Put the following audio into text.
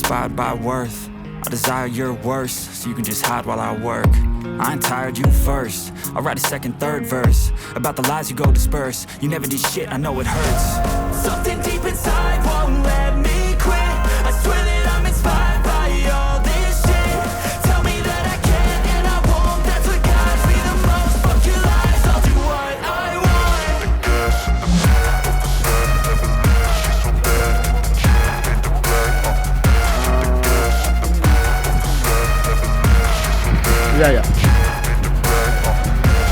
inspired by worth. I desire your worst, so you can just hide while I work. I ain't tired, you first. I'll write a second, third verse about the lies you go disperse. You never did shit, I know it hurts. Something deep inside won't let me quit. I swear that I'm inspired by all this shit. Tell me that I can and I won't. That's what guides me the most. Fuck your lies, I'll do what I want. The gas in the back of the sun never leaves. She's so bad, can't paint the black. The gas in the back of the sun never leaves. She's so bad. Ya.